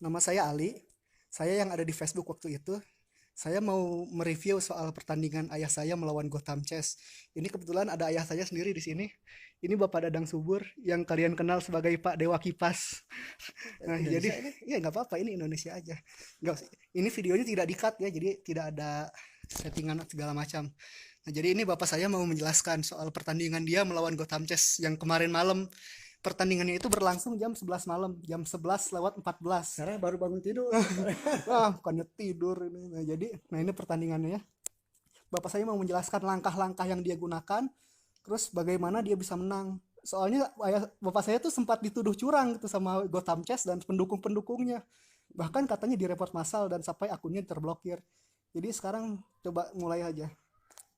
Nama saya Ali. Saya yang ada di Facebook waktu itu. Saya mau mereview soal pertandingan ayah saya melawan Gotham Chess. Ini kebetulan ada ayah saya sendiri di sini. Ini Bapak Dadang Subur yang kalian kenal sebagai Pak Dewa Kipas. Nah, jadi Indonesia ini. ya nggak apa-apa, ini Indonesia aja. Nggak, ini videonya tidak di-cut ya, jadi tidak ada settingan segala macam. Nah, jadi ini Bapak saya mau menjelaskan soal pertandingan dia melawan Gotham Chess yang kemarin malam. Pertandingannya itu berlangsung jam 11 malam, jam 11:14. Karena baru bangun tidur. Bukannya tidur ini. Nah ini pertandingannya ya. Bapak saya mau menjelaskan langkah-langkah yang dia gunakan, terus bagaimana dia bisa menang. Soalnya bapak saya tuh sempat dituduh curang gitu sama Gotham Chess dan pendukung-pendukungnya. Bahkan katanya direport massal dan sampai akunnya terblokir. Jadi sekarang coba mulai aja.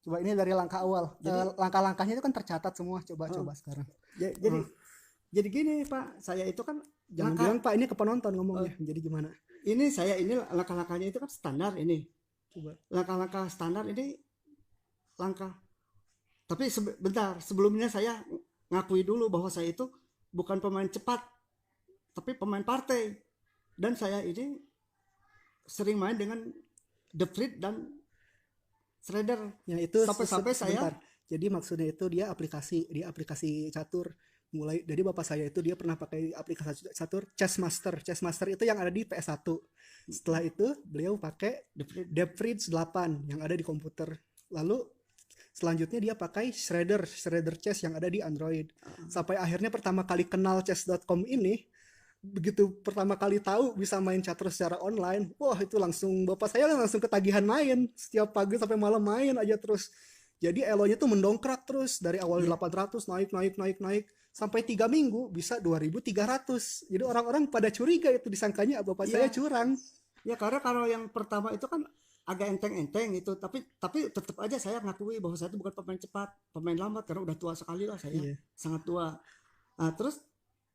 Coba ini dari langkah awal. Langkah-langkahnya itu kan tercatat semua. Coba sekarang. Jadi jadi gini Pak, saya itu kan Jangan langkah bilang Pak ini ke penonton ngomongnya. Jadi gimana? ini langkah-langkahnya itu kan standar ini. Coba. Langkah-langkah standar ini langkah. Tapi bentar, sebelumnya saya ngakui dulu bahwa saya itu bukan pemain cepat, tapi pemain partai. Dan saya ini sering main dengan The Frit dan Shredder. Ya itu Sampai-sampai saya. Jadi maksudnya itu dia aplikasi catur. Mulai dari bapak saya itu dia pernah pakai aplikasi catur Chess Master. Chess Master itu yang ada di PS1. Setelah itu beliau pakai DevFreeze 8 yang ada di komputer. Lalu selanjutnya dia pakai Shredder Chess yang ada di Android. Sampai akhirnya pertama kali kenal chess.com ini, begitu pertama kali tahu bisa main catur secara online, wah itu langsung bapak saya langsung ketagihan main, setiap pagi sampai malam main aja terus. Jadi elonya tuh mendongkrak terus dari awal 800 naik sampai 3 minggu bisa 2.300. Jadi orang-orang pada curiga itu, disangkanya bapak saya curang. Ya karena kalau yang pertama itu kan agak enteng-enteng itu, tapi tetap aja saya ngakui bahwa saya itu bukan pemain cepat, pemain lambat karena udah tua sekali lah saya, sangat tua. Nah, terus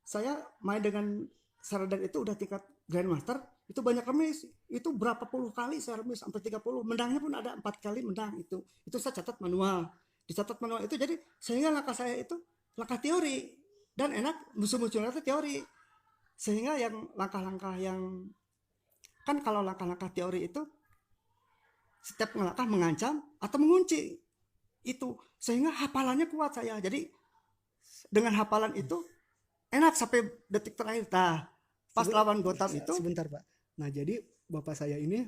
saya main dengan Shredder itu udah tingkat Grandmaster, itu banyak remis, itu berapa puluh kali saya remis sampai 30, menangnya pun ada 4 kali menang. Itu saya catat manual, dicatat manual itu. Jadi sehingga langkah saya itu langkah teori dan enak, musuh-musuhnya itu teori. Sehingga yang langkah-langkah yang kan kalau langkah-langkah teori itu setiap langkah mengancam atau mengunci itu, sehingga hafalannya kuat saya. Jadi dengan hafalan itu enak sampai detik terakhir. Nah, pas lawan Gotham itu sebentar Pak. Nah jadi bapak saya ini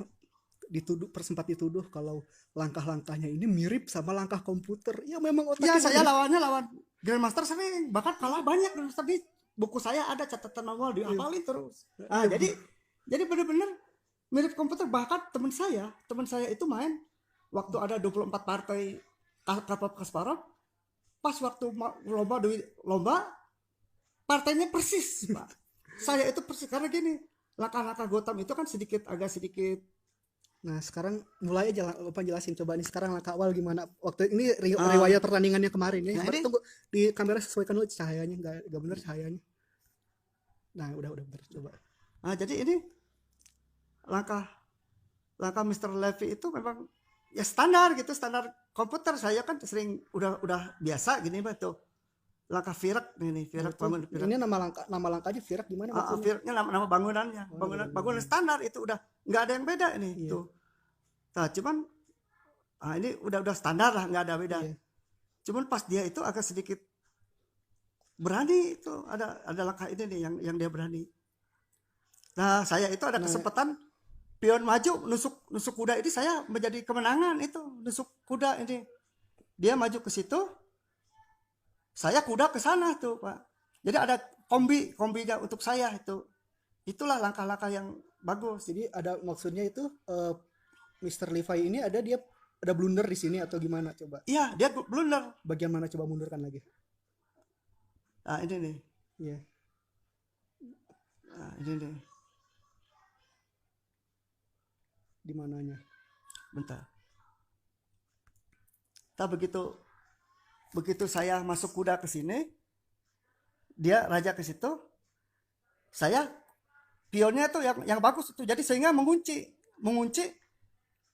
sempat dituduh kalau langkah-langkahnya ini mirip sama langkah komputer. Ya memang ya otaknya saya lawannya lawan Grandmaster sering, bahkan kalah banyak Grandmaster. Di buku saya ada catatan awal, dihafalin terus. Nah, jadi benar-benar mirip komputer. Bahkan teman saya itu main waktu ada 24 partai Kasparov, pas waktu lomba partainya persis Pak. Saya itu persis karena gini, langkah-langkah Gotham itu kan agak sedikit. Nah sekarang mulai aja Bapak jelasin, coba nih sekarang langkah awal gimana waktu ini riwayat pertandingannya kemarin ya. Nah, Tunggu di kamera, sesuaikan dulu cahayanya, nggak bener cahayanya. Nah udah bener, coba. Nah jadi ini langkah Mr. Levy itu memang ya standar gitu, standar komputer. Saya kan sering udah biasa gini Pak tuh. Langkah Virak ini, Virak bangun Virak. Ini nama langkahnya Virak gimana maksudnya? Viraknya nama bangunannya, bangunan standar itu udah nggak ada yang beda ini tuh. Nah, cuman ini udah standar lah, nggak ada beda. Cuman pas dia itu agak sedikit berani itu, ada langkah ini nih yang dia berani. Nah, saya itu ada kesempatan pion maju nusuk kuda ini, saya menjadi kemenangan itu, nusuk kuda ini. Dia maju ke situ, saya kuda ke sana tuh Pak. Jadi ada kombinya untuk saya itu. Itulah langkah-langkah yang bagus. Jadi ada maksudnya itu Mr. Levi ini ada blunder di sini atau gimana coba? Iya, dia blunder. Bagian mana coba mundurkan lagi? Nah, ini nih. Iya. Nah, ini nih. Di mananya? Bentar. Nah, begitu saya masuk kuda ke sini, dia raja ke situ, saya pionnya tuh yang bagus itu, jadi sehingga mengunci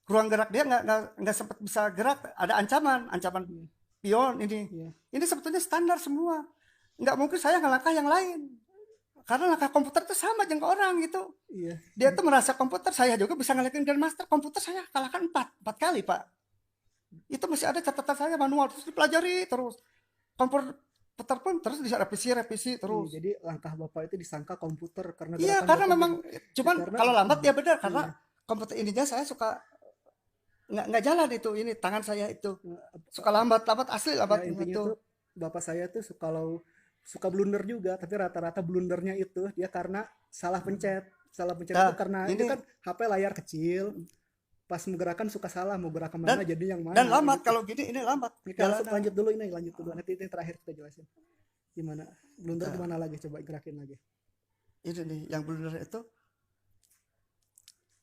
ruang gerak dia nggak sempat bisa gerak, ada ancaman pion ini. Ini sebetulnya standar semua, nggak mungkin saya ngelangkah yang lain Karena langkah komputer itu sama dengan orang gitu. Iya. Dia tuh merasa komputer, saya juga bisa ngelekin Grandmaster. Komputer saya kalahkan 4 kali, Pak. Itu masih ada catatan saya manual, terus dipelajari terus. Komputer pun terus bisa revisi terus. Iya, jadi langkah Bapak itu disangka komputer karena Iya, gerakan karena Bapak memang cuman karena kalau lambat ya benar karena iya. komputer ininya saya suka nggak jalan itu, ini tangan saya itu suka lambat asli lambat Ya, intinya itu. tuh Bapak saya tuh kalau suka blunder juga, tapi rata-rata blundernya itu dia karena salah pencet. Salah pencet Nah, itu karena ini itu kan HP layar kecil. Pas menggerakkan suka salah, mau gerakan dan mana jadi yang dan mana lambat gitu. kalau gini ini lambat Oke, langsung jalannya. lanjut dulu ini, lanjut dulu. Nanti ini terakhir kita jelasin. Gimana? Blunder Nah, gimana lagi? Coba gerakin lagi. ini nih yang blunder itu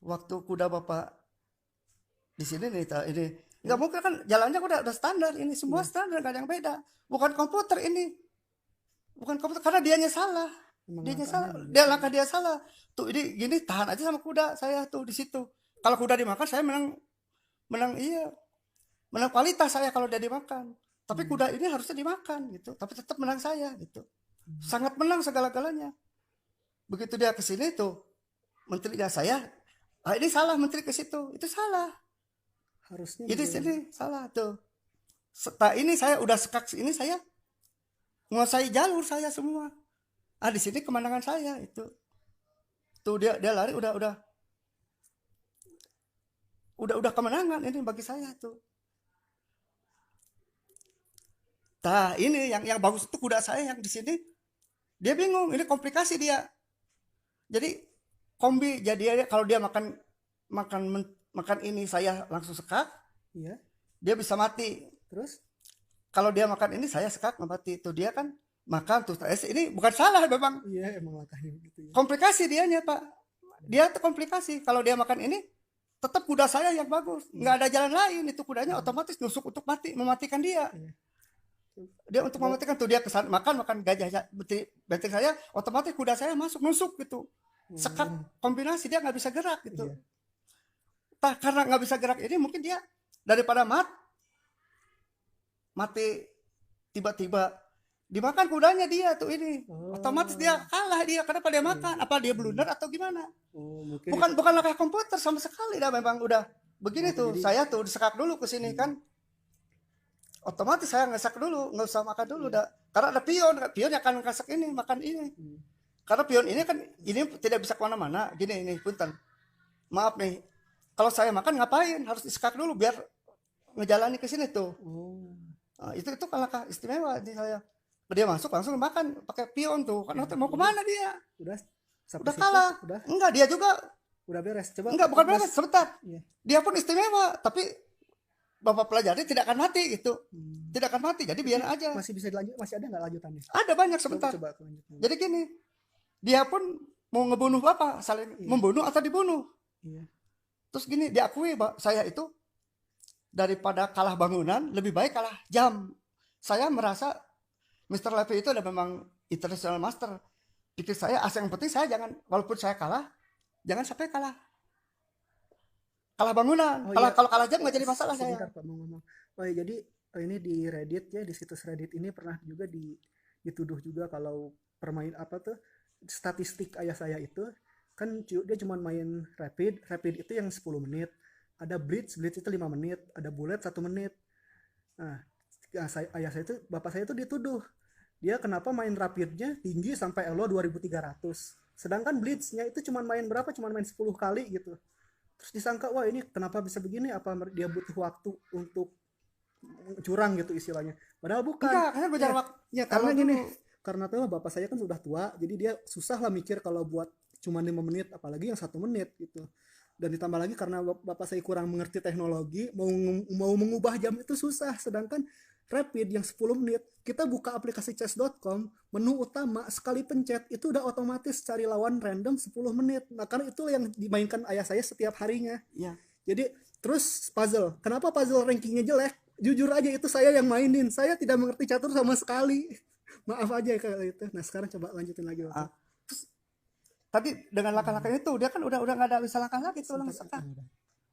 waktu kuda Bapak di sini nih ini nggak mungkin kan jalannya udah standar ini semua standar nggak ada yang beda, bukan komputer ini, bukan komputer karena dianya salah. Emang Dianya langkahnya salah, begitu. langkah dia salah tuh. Ini gini tahan aja sama kuda saya tuh di situ. Kalau kuda dimakan saya menang iya, menang kualitas saya kalau dia dimakan. Tapi kuda ini harusnya dimakan gitu, tapi tetap menang saya gitu, sangat menang segala-galanya. Begitu dia ke sini tuh menterinya saya, ini salah, menteri ke situ itu salah, Harusnya ini begini. sini salah tuh. Setelah ini saya udah sekak ini saya menguasai jalur saya semua. Di sini kemenangan saya itu. Tuh dia lari udah kemenangan ini bagi saya tuh. Nah, ini yang bagus itu kuda saya yang di sini dia bingung, ini komplikasi dia. Jadi kombi jadi kalau dia makan ini saya langsung sekak. Iya. Dia bisa mati. Terus Kalau dia makan ini saya sekak mati. Itu dia kan makan tuh. Ini bukan salah memang. iya emang langkahnya begitu ya. Komplikasi dianya, Pak. Dia tuh komplikasi. Kalau dia makan ini tetap kuda saya yang bagus. Nggak ada jalan lain. Itu kudanya otomatis nusuk untuk mematikan dia. Iya. Dia untuk mematikan tuh dia kesan makan gajah benteng saya, otomatis kuda saya masuk nusuk gitu. Sekat kombinasi dia nggak bisa gerak gitu. Iya. Karena nggak bisa gerak ini mungkin dia daripada mati tiba-tiba dimakan kudanya dia tuh ini. Otomatis dia kalah dia karena pada dia makan. Apa dia blunder atau gimana? Mungkin Bukan langkah komputer sama sekali dah, memang udah begini tuh. jadi Saya tuh disekak dulu ke sini kan. Otomatis saya ngesak dulu, nggak usah makan dulu dah. Karena ada pion yang akan ngesak ini, makan ini. Karena pion ini kan ini tidak bisa kemana-mana. Gini ini punten. Maaf nih. Kalau saya makan ngapain? Harus disekak dulu biar ngejalani ke sini tuh. Nah, itu kan langkah istimewa di saya. Dia masuk langsung makan pakai pion tuh. Kan mau kemana dia? udah Udah kalah. udah Enggak, dia juga beres. Coba enggak, bukan beres, sebentar. Iya. Dia pun istimewa, tapi Bapak pelajari tidak akan mati gitu. Tidak akan mati, jadi biar aja. Masih bisa dilanjut, masih ada nggak lanjutannya? Ada banyak sebentar. Coba lanjutannya. Jadi gini, dia pun mau ngebunuh Bapak, saling membunuh atau dibunuh. Iya. Terus gini, diakui saya itu daripada kalah bangunan, lebih baik kalah jam. Saya merasa Mr. Levy itu ada memang international master. Pikir saya, yang penting saya jangan, walaupun saya kalah, jangan sampai kalah bangunan. Kalau kalah jam nggak jadi masalah saya. Sebentar Pak mau ngomong. Ya, jadi ini di Reddit ya, di situs Reddit ini pernah juga dituduh juga kalau permain apa tuh statistik ayah saya itu kan dia cuma main rapid itu yang 10 menit, ada blitz itu 5 menit, ada bullet 1 menit. Nah, ayah saya itu, bapak saya itu dituduh dia kenapa main rapidnya tinggi sampai elo 2300, sedangkan blitznya itu cuma main 10 kali gitu. Terus disangka wah ini kenapa bisa begini, apa dia butuh waktu untuk curang gitu istilahnya, padahal bukan. Enggak, karena belajar waktu ya karena gini, karena tuh bapak saya kan sudah tua, jadi dia susah lah mikir kalau buat cuma 5 menit apalagi yang 1 menit gitu. Dan ditambah lagi karena bapak saya kurang mengerti teknologi, mau mengubah jam itu susah. Sedangkan rapid yang 10 menit, kita buka aplikasi chess.com, menu utama sekali pencet itu udah otomatis cari lawan random 10 menit. Nah, karena itu yang dimainkan ayah saya setiap harinya. Ya. Jadi terus puzzle. Kenapa puzzle rankingnya jelek? Jujur aja itu saya yang mainin. Saya tidak mengerti catur sama sekali. Maaf aja kalau itu. Nah, sekarang coba lanjutin lagi. Tadi dengan langkah-langkah itu dia kan udah nggak ada bisa langkah lagi tuh langsung.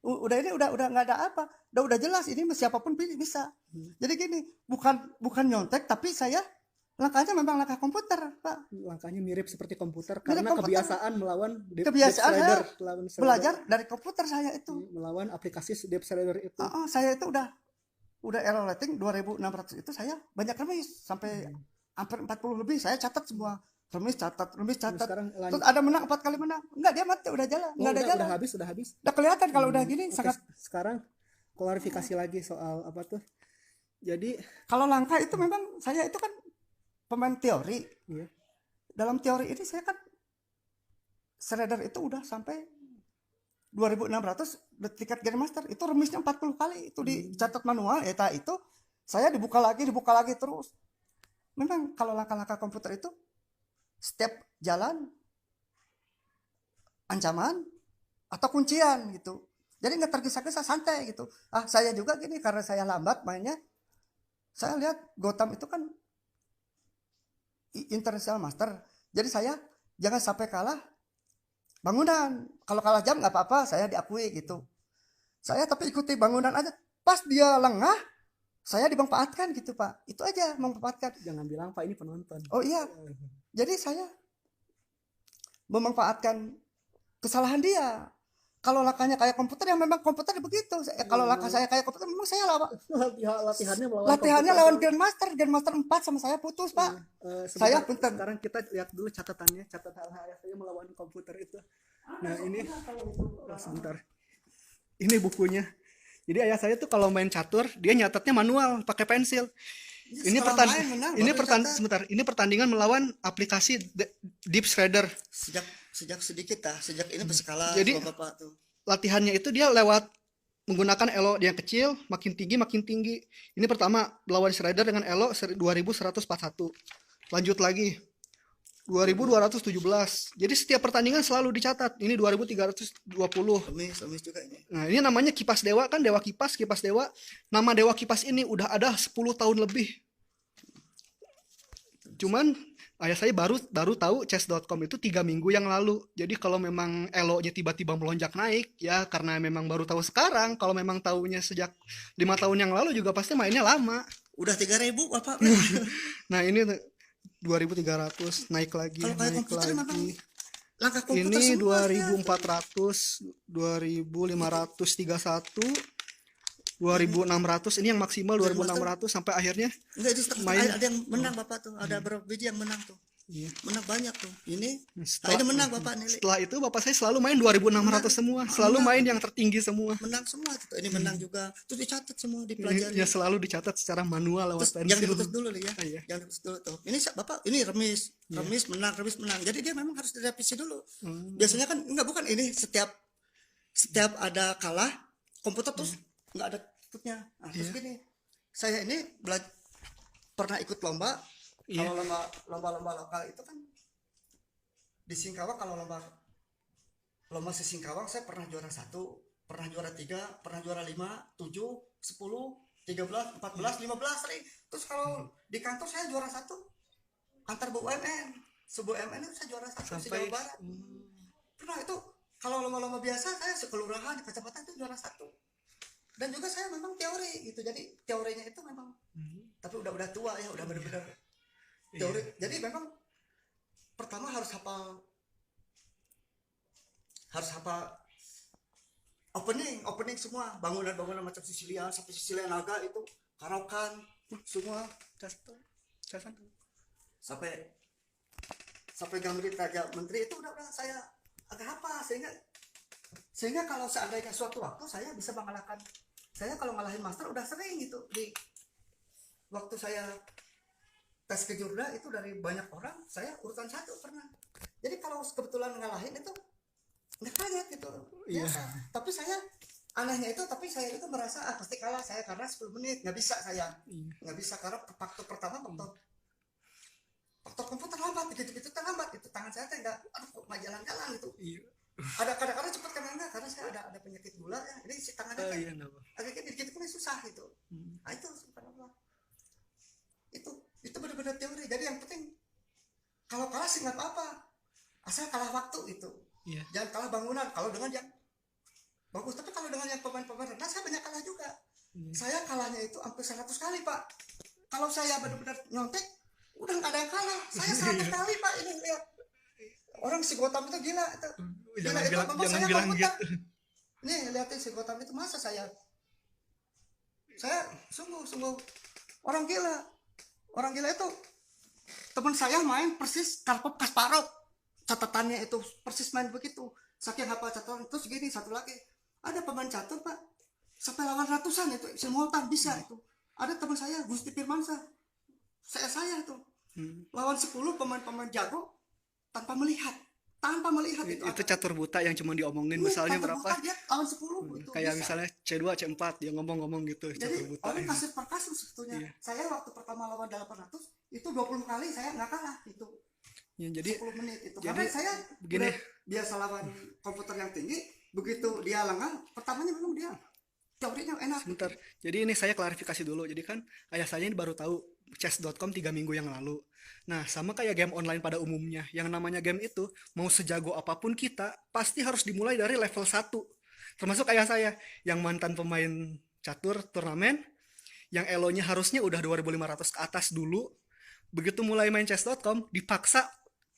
Udah ini udah nggak ada apa, udah jelas ini siapapun bisa. Jadi gini, bukan nyontek, tapi saya Langkahnya memang langkah komputer, Pak. Langkahnya mirip seperti komputer Mirip karena komputer. kebiasaan melawan Deep Kebiasaan Shredder, saya melawan Shredder. belajar dari komputer saya itu. Melawan aplikasi Deep Shredder itu. Saya itu udah error rating 2600 itu saya banyak remis sampai hampir 40 lebih, saya catat semua. Remis catat. Sekarang Terus ada menang 4 kali menang. Enggak, dia mati, udah jalan. Enggak ada jalan. Udah habis. Udah kelihatan kalau udah gini sangat. Sekarang klarifikasi lagi soal apa tuh. Jadi kalau langkah itu memang saya itu kan pemain teori. Iya. Dalam teori ini saya kan Shredder itu udah sampai 2600 tingkat Grandmaster. Itu remisnya 40 kali. Itu dicatat manual. Itu saya dibuka lagi terus. Memang kalau langkah-langkah komputer itu setiap jalan ancaman atau kuncian gitu. Jadi nggak tergesa-gesa, santai gitu. Saya juga gini karena saya lambat mainnya. Saya lihat Gotham itu kan International Master. Jadi saya jangan sampai kalah bangunan. Kalau kalah jam nggak apa-apa, saya diakui gitu. Saya tapi ikuti bangunan aja. Pas dia lengah, saya dimanfaatkan gitu, Pak. Itu aja, memanfaatkan. Jangan bilang Pak ini penonton. Oh iya. Jadi saya memanfaatkan kesalahan dia. Kalau langkahnya kayak komputer, yang memang komputer begitu. Kalau langkah saya kayak komputer, memang saya latihannya lawan Grandmaster 4 sama saya putus, Pak. Saya punten. Sekarang kita lihat dulu catatannya, catatan saya melawan komputer itu. Nah ini, sebentar. Ini bukunya. Jadi ayah saya tuh kalau main catur, dia nyatatnya manual, pakai pensil. Ini pertandingan melawan aplikasi Deep Shredder. Sejak sedikit sejak ini berskala. Jadi Bapak tuh. Latihannya itu dia lewat menggunakan elo yang kecil, makin tinggi. Ini pertama lawan Shredder dengan elo 2141. Lanjut lagi 2217. Jadi setiap pertandingan selalu dicatat. Ini 2320. Remis juga ini. Nah, ini namanya kipas dewa kan, dewa kipas dewa. Nama dewa kipas ini udah ada 10 tahun lebih. Cuman ayah saya baru tahu chess.com itu 3 minggu yang lalu. Jadi kalau memang elo-nya tiba-tiba melonjak naik, ya karena memang baru tahu sekarang. Kalau memang tahunya sejak 5 tahun yang lalu juga pasti mainnya lama. Udah 3.000 Bapak. Nah ini 2.300 naik lagi. Kalau kayak komputer memang langkah ini komputer semua. Ini 2.400, 2.531, 2.600, ini yang maksimal 2.600 sampai akhirnya ada yang menang Bapak tuh, ada berapa biji yang menang tuh. Iya. Menang banyak tuh. Ini menang Bapak nih. Setelah itu Bapak saya selalu main 2.600 semua, selalu main yang tertinggi semua. Menang semua gitu. Ini menang juga. Terus dicatat semua, dipelajari. Ya selalu dicatat secara manual lewat pensil. Jangan diputus dulu ya. Jangan diputus dulu tuh. Ini Bapak, ini remis menang. Jadi dia memang harus direvisi dulu. Biasanya kan bukan ini setiap ada kalah komputer terus nggak ada tutupnya. Terus gini, saya ini pernah ikut lomba. Kalau lomba lokal itu kan di Singkawang, kalau lomba si Singkawang saya pernah juara 1, pernah juara 3, pernah juara 5, 7, 10, 13, 14, 15 sering. Terus kalau di kantor saya juara 1 antar BUMN. BUMN itu saya juara 1 di Jawa Barat. Pernah itu kalau lomba-lomba biasa saya sekelurahan di kecamatan itu juara 1. Dan juga saya memang teori gitu. Jadi teorinya itu memang tapi udah tua ya, udah benar-benar teori. Jadi memang pertama harus hafal opening semua, bangunan macam Sicilian sampai Sicilian Naga itu, Karokan semua sampai Gambit Raja Menteri itu udah saya agak hafal, sehingga kalau seandainya suatu waktu saya bisa mengalahkan, saya kalau ngalahin master udah sering gitu. Di waktu saya tes ke Jurda itu dari banyak orang saya urutan 1 pernah. Jadi kalau kebetulan ngalahin itu nggak kaget gitu. Biasa. Tapi saya anehnya itu, saya itu merasa pasti kalah saya karena 10 menit nggak bisa saya. Nggak bisa karena faktor pertama faktor komputer lambat, begitu terlambat itu tangan saya nggak jalan-jalan gitu. Ada kadang-kadang cepat kadang-kadang karena saya ada penyakit gula ya. Ini si tangannya agak dikit pun susah gitu. Nah itu subhanallah. Itu benar-benar teori. Jadi yang penting kalau kalah sih nggak apa-apa, asal kalah waktu itu. Jangan kalah bangunan. Kalau dengan yang bagus, tapi kalau dengan yang pemain-pemain rendah saya banyak kalah juga. Saya kalahnya itu hampir 100 kali Pak. Kalau saya benar-benar nyontek udah nggak ada yang kalah. Saya 100 kali Pak, ini lihat orang si Gotham itu gila itu. Gila itu memang jangan saya bilang komputer. gitu. Nih lihatin si Gotham itu, masa saya sungguh orang gila. Orang gila itu teman saya main persis Karpov Kasparov, catatannya itu persis main begitu, saking hafal catatan. Terus gini, satu lagi ada pemain catur Pak sampai lawan ratusan itu simultan bisa itu. Ada teman saya Gusti Firmansyah, saya itu lawan 10 pemain jago tanpa melihat Itu catur buta yang cuma diomongin misalnya berapa, dia lawan 10 itu kayak bisa. misalnya C2 C4 dia ngomong gitu. Jadi Catur buta orang kasus per kasus sebetulnya. Saya waktu pertama lawan 800 itu 20 kali saya nggak kalah itu. Ya, jadi 10 menit itu. jadi Karena saya begini, biasa lawan komputer yang tinggi, begitu dia lengah, pertamanya memang dia teorinya enak. sebentar. Jadi ini saya klarifikasi dulu. Jadi kan ayah saya ini baru tahu chess.com 3 minggu yang lalu. Nah, sama kayak game online pada umumnya. Yang namanya game itu, mau sejago apapun kita, pasti harus dimulai dari level 1. Termasuk ayah saya, yang mantan pemain catur turnamen, yang elo-nya harusnya udah 2500 ke atas dulu. Begitu mulai main chess.com, dipaksa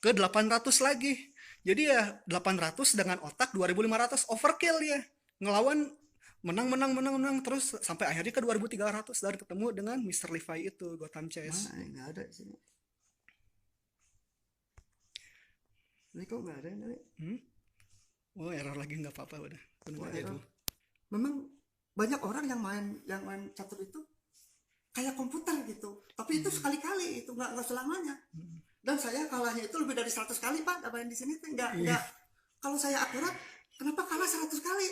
ke 800 lagi. Jadi ya 800 dengan otak 2500, overkill ya. Ngelawan menang terus sampai akhirnya ke 2300 dan ketemu dengan Mr. Levi itu Gotham Chess. Mana nggak ada di sini. Ini kok nggak ada ini? Oh, error lagi, nggak apa-apa udah. Error. Memang banyak orang yang main catur itu kayak komputer gitu. Tapi itu sekali-kali, itu nggak selamanya. Dan saya kalahnya itu lebih dari 100 kali Pak. Main di sini tuh nggak. Kalau saya akurat, kenapa kalah 100 kali?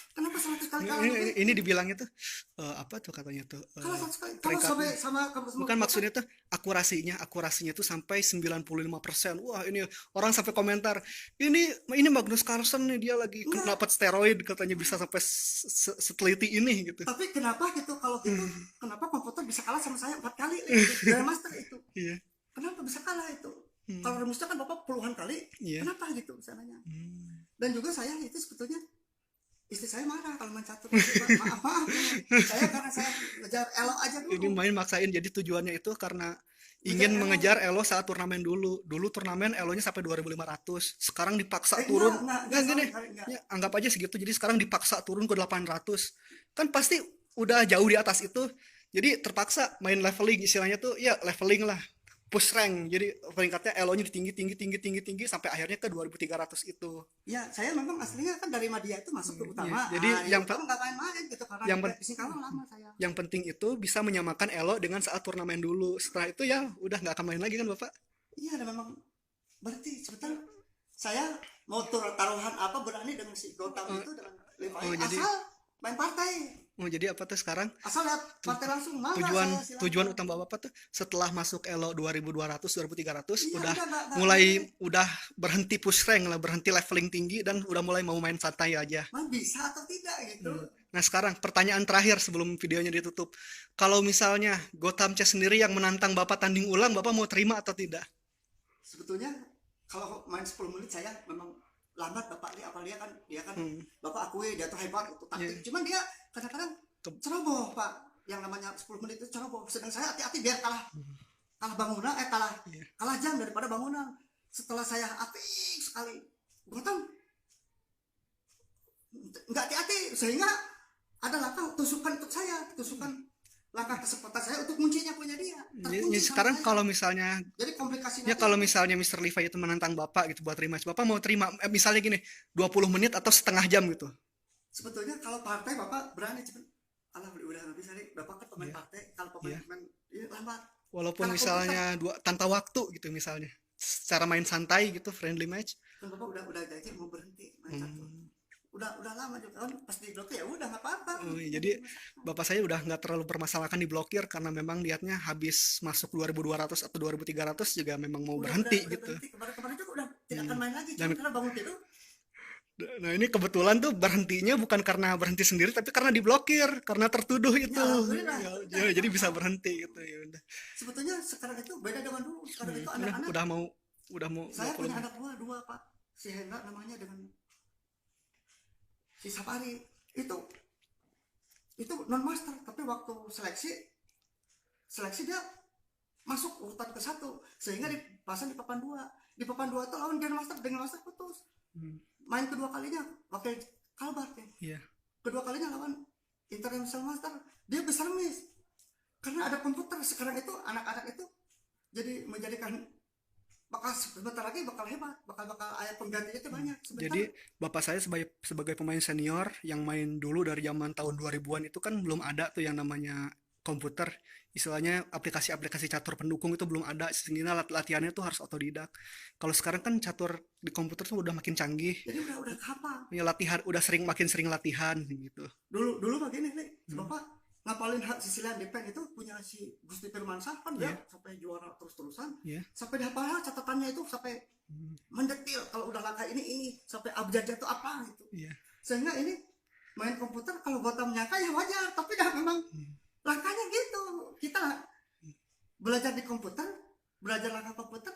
Kenapa 100 kali kalah? Ini dibilangnya tuh apa tuh katanya tuh? Kalah 100 kali. Kalau sama bukan maksudnya tuh akurasinya tuh sampai 95%. Wah, ini orang sampai komentar, ini Magnus Carlsen nih, dia lagi dapat steroid katanya, bisa sampai seteliti ini gitu. Tapi kenapa gitu, kalau gitu kenapa komputer bisa kalah sama saya 4 kali Grandmaster itu? Iya. Kenapa bisa kalah itu? Kalau rumusnya kan Bapak puluhan kali. Kenapa gitu misalnya? Dan juga saya itu sebetulnya istri saya marah kalau main catur. Maaf. Saya karena saya ngejar elo aja dulu. Ini main maksain, jadi tujuannya itu karena ingin mengejar elo saat turnamen dulu. Dulu turnamen elonya sampai 2500. Sekarang dipaksa turun. Enggak gini. Ya, anggap aja segitu. Jadi sekarang dipaksa turun ke 800. Kan pasti udah jauh di atas itu. Jadi terpaksa main leveling, istilahnya tuh ya leveling lah. Push rank, jadi peringkatnya elo-nya tinggi sampai akhirnya ke 2300 itu. Ya, saya memang aslinya kan dari Madia itu masuk ke utama. Jadi yang nggak main-main gitu karena lama saya. Yang penting itu bisa menyamakan elo dengan saat turnamen dulu. Setelah itu ya udah nggak akan main lagi kan Bapak? Iya, memang berarti sebentar saya mau taruhan apa berani dengan si Gotham itu dengan Levi asal main partai. Jadi apa tuh sekarang? Asal lihat partai langsung. Tujuan utama Bapak tuh setelah masuk elo 2200 2300 udah berhenti push rank lah, berhenti leveling tinggi dan udah mulai mau main santai aja. Bisa atau tidak gitu. Nah, sekarang pertanyaan terakhir sebelum videonya ditutup. Kalau misalnya Gotham Chess sendiri yang menantang Bapak tanding ulang, Bapak mau terima atau tidak? Sebetulnya kalau main 10 menit saya memang lambat Bapak dia kan Bapak akui dia tuh hebat itu taktik. Cuman dia kadang-kadang ceroboh Pak, yang namanya 10 menit itu ceroboh. Sedang saya hati-hati biar kalah bangunan kalah jam daripada bangunan. Setelah saya hati sekali Gotham nggak hati-hati, sehingga ada langkah tusukan untuk saya, langkah kesempatan saya untuk kuncinya punya dia. Jadi sekarang kalau misalnya jadi komplikasinya kalau misalnya Mr. Levi itu menantang Bapak gitu buat rematch, Bapak mau terima misalnya gini 20 menit atau setengah jam gitu? Sebetulnya kalau partai Bapak berani cepet. Alah udah nggak bisa nih, Bapak kan pemain partai. Kalau pemain lambat. Walaupun misalnya tanpa waktu gitu misalnya, secara main santai gitu, friendly match. Kan Bapak udah janji mau berhenti main catur. Udah lama juga kan, pas diblokir ya udah nggak apa-apa. Jadi Bapak saya udah nggak terlalu permasalahkan diblokir karena memang lihatnya habis masuk 2200 atau 2300 juga memang mau berhenti gitu. Kemarin juga udah tidak akan main lagi, cuma karena bangun tidur. Nah, ini kebetulan tuh berhentinya bukan karena berhenti sendiri tapi karena diblokir, karena tertuduh itu. Jadi bisa berhenti gitu ya udah. Sebetulnya sekarang itu beda dengan dulu. Sekarang itu anak-anak udah mau saya punya anak dua Pak. Si Hendra namanya dengan si Sapari itu non master, tapi waktu seleksi dia masuk urutan ke satu, sehingga dipasang di papan dua. Di papan dua itu lawan Grandmaster dengan Master putus. Main kedua kalinya pakai Kalbar ya. Iya. Kedua kalinya lawan International Master, dia besar miss. Karena ada komputer sekarang itu, anak-anak itu jadi menjadikan bakal sebentar lagi bakal hebat, bakal ayat penggantinya itu banyak. Sebentar. Jadi bapak saya sebagai pemain senior yang main dulu dari zaman tahun 2000-an itu kan belum ada tuh yang namanya komputer, istilahnya aplikasi-aplikasi catur pendukung itu belum ada, sehingga latihannya tuh harus otodidak. Kalau sekarang kan catur di komputer tuh udah makin canggih. Jadi udah hafal. Ya latihan udah makin sering latihan gitu. Dulu begini nih, Bapak ngapalin hak Sicilian Depeng itu punya si Gusti Firmansyah kan dia sampai juara terus-terusan. Sampai dihafal catatannya itu sampai mendetil, kalau udah langkah ini sampai abjadnya itu apa gitu. Sehingga ini main komputer kalau gua menyangka ya wajar, tapi dah memang langkahnya gitu. Kita belajar di komputer, belajar langkah komputer,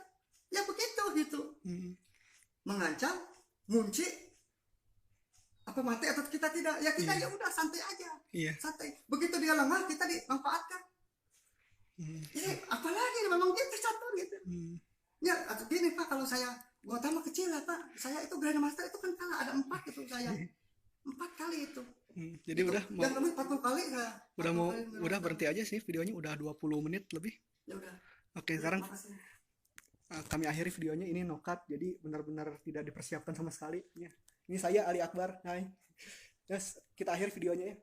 ya begitu gitu. Mengancam, ngunci, apa mati atau kita tidak, ya kita ya udah santai aja. Santai. Begitu dia lengah, kita dimanfaatkan. Jadi apalagi memang gitu catur gitu. Ya gini Pak, kalau gua tambah kecil ya Pak, saya itu Grandmaster itu kan kalah ada 4 gitu saya. 4 kali itu. Jadi itu, udah yang lebih 40 kali ya. Udah berhenti aja sih videonya, udah 20 menit lebih. Ya udah. Oke, sekarang kami akhiri videonya, ini no cut, jadi benar-benar tidak dipersiapkan sama sekali. Ini saya Ali Akbar. Hai. Terus kita akhiri videonya ya.